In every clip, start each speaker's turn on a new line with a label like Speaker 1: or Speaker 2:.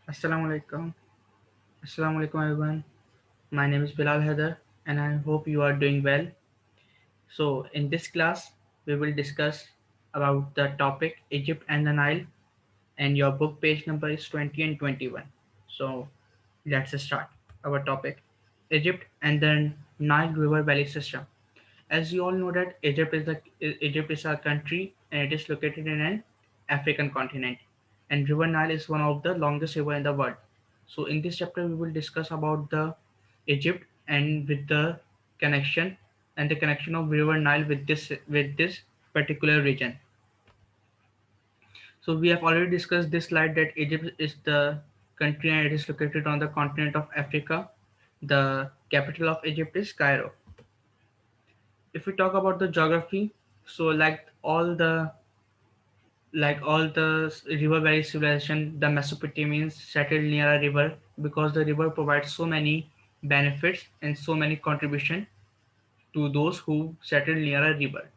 Speaker 1: Assalamu alaikum. Assalamu alaikum everyone. My name is Bilal Heather and I hope you are doing well. So in this class we will discuss about the topic Egypt and the Nile and your book page number is 20 and 21. So let's start our topic Egypt and the Nile River Valley System. As you all know that Egypt is a country and it is located in an African continent. And River Nile is one of the longest river in the world. So in this chapter we will discuss about the Egypt and with the connection and the connection of River Nile with this particular region. So we have already discussed this slide that Egypt is the country and it is located on the continent of Africa. The capital of Egypt is Cairo. If we talk about the geography, so like all the river valley civilization, the Mesopotamians settled near a river because the river provides so many benefits and so many contribution to those who settled near a river.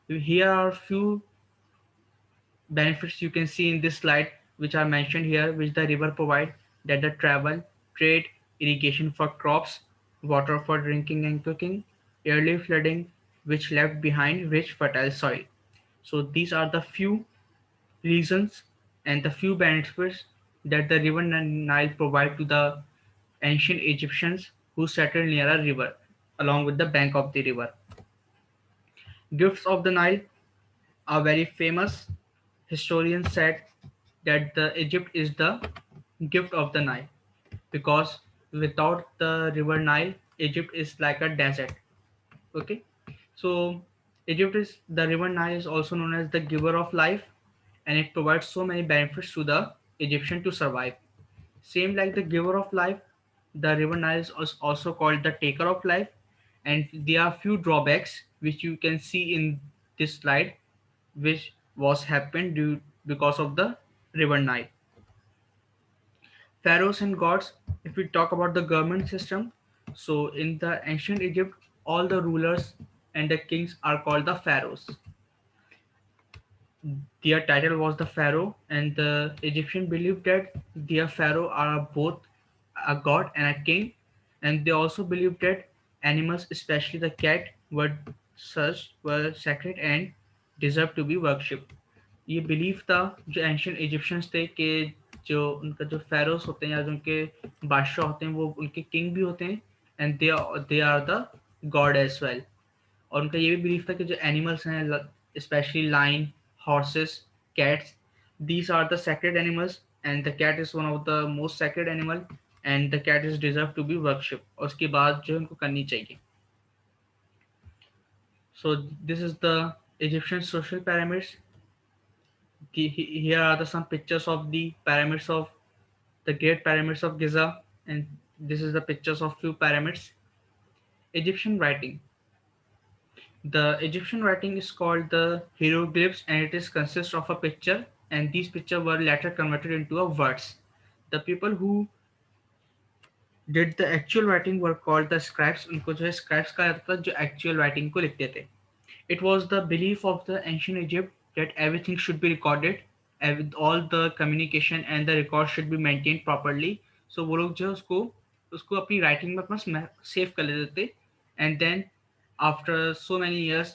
Speaker 1: Here are few benefits you can see in this slide which are mentioned here which the river provide, that the travel, trade, irrigation for crops, water for drinking and cooking, early flooding which left behind rich fertile soil. So these are the few reasons and the few benefits that the river Nile provide to the ancient Egyptians who settled near a river along with the bank of the river. Gifts of the Nile are very famous. Historians said that the Egypt is the gift of the Nile because without the river Nile, Egypt is like a desert. Okay, so Egypt is the river Nile is also known as the giver of life, and it provides so many benefits to the Egyptian to survive. Same like the giver of life, the river Nile is also called the taker of life, and there are few drawbacks which you can see in this slide, which was happened due because of the river Nile. Pharaohs and gods. If we talk about the government system, so in the ancient Egypt, all the rulers and the kings are called the pharaohs. Their title was the pharaoh, and the Egyptian believed that their pharaoh are both a god and a king, and they also believed that animals, especially the cat, were sacred and deserved to be worshipped. ये belief था जो ancient Egyptians थे कि जो उनका जो ferrous होते हैं या जो उनके बादशाह होते हैं वो उनके किंग भी होते हैं and they are the god as well. और उनका ये भी बिलीफ था कि जो एनिमल्स हैं specially lion, horses, cats, these are the sacred animals and the cat is one of the most sacred animal and the cat is deserve to be worship और उसकी बात जो है उनको करनी चाहिए. So this is the Egyptian social pyramids. Here are some pictures of the pyramids of the Great Pyramids of Giza, and this is the pictures of few pyramids. Egyptian writing. The Egyptian writing is called the hieroglyphs, and it is consists of a picture, and these pictures were later converted into a words. The people who did the actual writing were called the scribes. उनको जो है scribes कहा जाता था जो actual writing को लिखते थे. It was the belief of the ancient Egypt that everything should be recorded, all the communication and the records should be maintained properly. So वो लोग जो उसको उसको अपनी writing में अपना save कर लेते थे, and then after so many years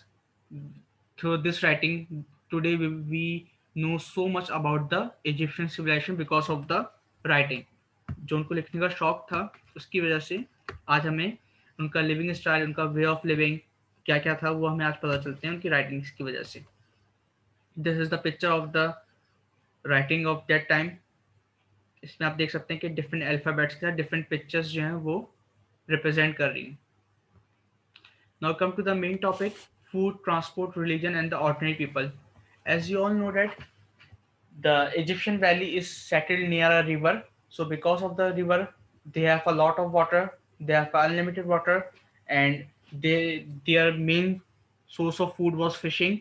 Speaker 1: through this writing, today we know so much about the Egyptian civilization because of the writing. जो उनको लिखने का शौक था उसकी वजह से आज हमें उनका लिविंग स्टाइल, उनका वे ऑफ लिविंग क्या क्या था वो हमें आज पता चलते हैं उनकी राइटिंग्स की वजह से. This is the picture of the writing of that time. इसमें आप देख सकते हैं कि डिफरेंट अल्फाबेट्स के साथ डिफरेंट पिक्चर्स जो हैं वो रिप्रेजेंट कर रही हैं. Now come to the main topic food, transport, religion and the ordinary people. As you all know that the Egyptian valley is settled near a river. So because of the river, they have a lot of water. They have unlimited water, and their main source of food was fishing,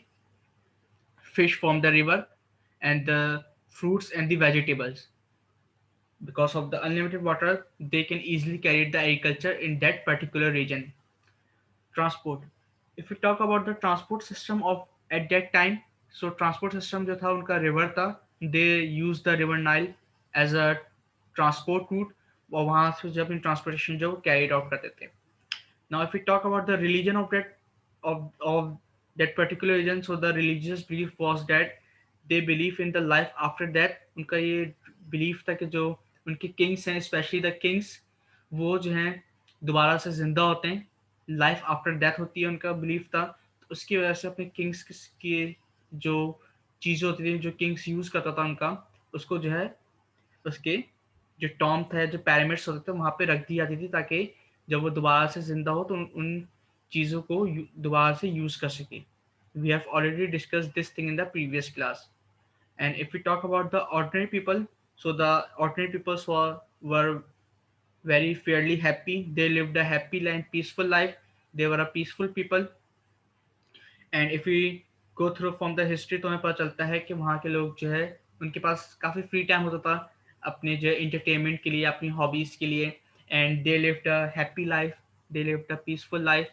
Speaker 1: fish from the river, and the fruits and the vegetables. Because of the unlimited water, they can easily carry the agriculture in that particular region. Transport. If we talk about the transport system of at that time, so transport system जो था उनका river था. They used the river Nile as a transport route, और वहाँ से जब अपनी transportation जो कैरिड आउट करते थे. Now, if we talk about the religion of that particular religion, so the religious belief was that they believe in the life after death. उनका ये belief था कि जो उनके kings हैं, especially the kings, वो जो हैं दोबारा से जिंदा होते हैं. लाइफ आफ्टर डेथ होती है, उनका बिलीफ था. तो उसकी वजह से अपने किंग्स की जो चीज़ें होती थी, जो किंग्स यूज़ करता था उनका, उसको जो है उसके जो टॉम था, जो पैरामिड्स होते थे, वहाँ पे रख दी जाती थी, ताकि जब वो दोबारा से जिंदा हो तो उन चीज़ों को दोबारा से यूज़ कर सके. We have already discussed this thing in the previous class. And if we talk about the ordinary people, so the ordinary people were very fairly happy. They lived a happy and peaceful life. They were a peaceful people. And if we go through from the history, तो हमें पता चलता है कि वहाँ के लोग जो है उनके पास काफ़ी फ्री टाइम होता था अपने जो इंटरटेनमेंट के लिए, अपनी हॉबीज़ के लिए. And they lived a happy life, they lived a peaceful life.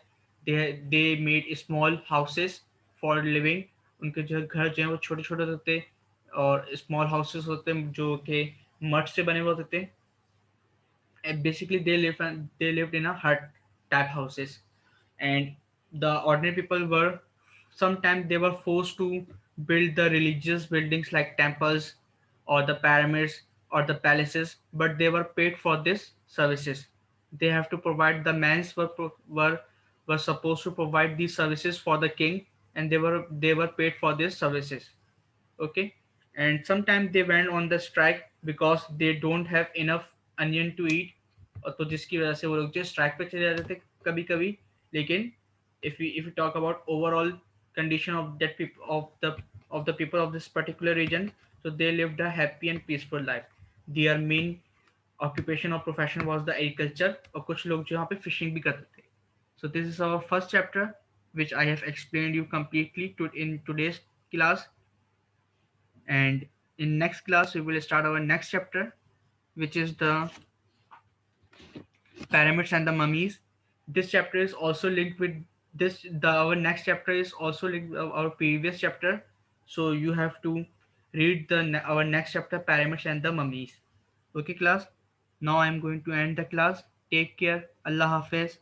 Speaker 1: They made small houses for living. उनके जो घर जो है वो छोटे छोटे होते थे, और स्मॉल हाउसेस होते हैं जो कि मड से बने हुए होते थे. And basically they lived in a hut type houses. And the ordinary people were, sometimes they were forced to build the religious buildings like temples or the pyramids or the palaces, but they were paid for this services. They have to provide, the mans were supposed to provide these services for the king, and they were paid for these services. Okay. And sometimes they went on the strike because they don't have enough onion to eat, और तो जिसकी वजह से वो लोग जो strike पे चले जाते थे कभी कभी. लेकिन if we talk about overall condition of that people of the people of this particular region, so they lived a happy and peaceful life. Their main occupation or profession was the agriculture, और कुछ लोग जो यहाँ पे fishing भी करते थे. So this is our first chapter, which I have explained you completely in today's class. And in next class we will start our next chapter, which is the pyramids and the mummies. This chapter is also linked with our next chapter is also linked with our previous chapter, so you have to read our next chapter, pyramids and the mummies. Okay class, now I am going to end the class. Take care. Allah Hafiz.